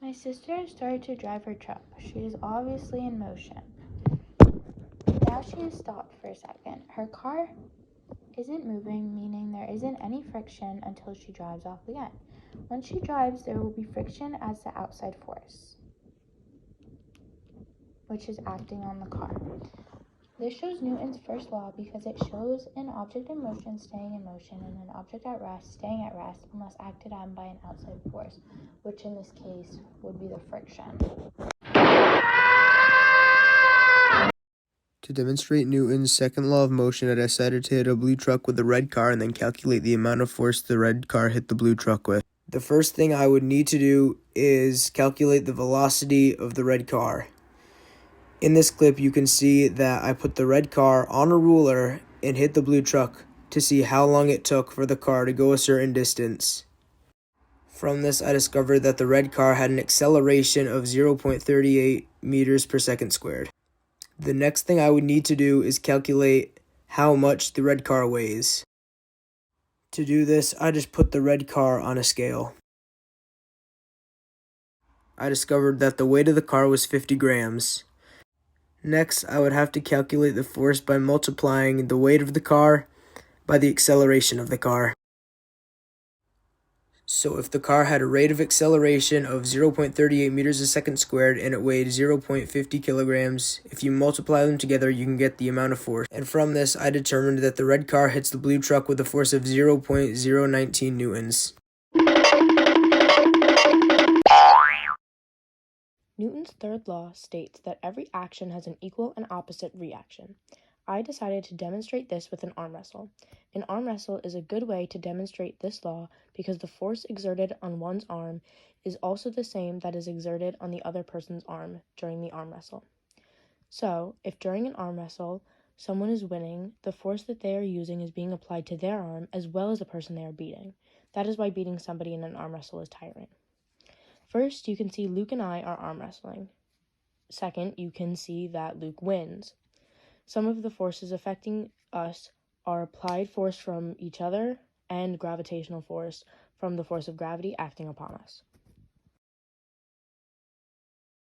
My sister has started to drive her truck. She is obviously in motion. Now she has stopped for a second. Her car isn't moving, meaning there isn't any friction until she drives off again. When she drives, there will be friction as the outside force, which is acting on the car. This shows Newton's first law because it shows an object in motion staying in motion and an object at rest staying at rest unless acted on by an outside force, which in this case would be the friction. To demonstrate Newton's second law of motion, I decided to hit a blue truck with a red car and then calculate the amount of force the red car hit the blue truck with. The first thing I would need to do is calculate the velocity of the red car. In this clip, you can see that I put the red car on a ruler and hit the blue truck to see how long it took for the car to go a certain distance. From this, I discovered that the red car had an acceleration of 0.38 meters per second squared. The next thing I would need to do is calculate how much the red car weighs. To do this, I just put the red car on a scale. I discovered that the weight of the car was 50 grams. Next, I would have to calculate the force by multiplying the weight of the car by the acceleration of the car. So if the car had a rate of acceleration of 0.38 meters a second squared and it weighed 0.50 kilograms, if you multiply them together, you can get the amount of force. And from this, I determined that the red car hits the blue truck with a force of 0.019 newtons. Newton's third law states that every action has an equal and opposite reaction. I decided to demonstrate this with an arm wrestle. An arm wrestle is a good way to demonstrate this law because the force exerted on one's arm is also the same that is exerted on the other person's arm during the arm wrestle. So, if during an arm wrestle, someone is winning, the force that they are using is being applied to their arm as well as the person they are beating. That is why beating somebody in an arm wrestle is tiring. First, you can see Luke and I are arm wrestling. Second, you can see that Luke wins. Some of the forces affecting us are applied force from each other and gravitational force from the force of gravity acting upon us.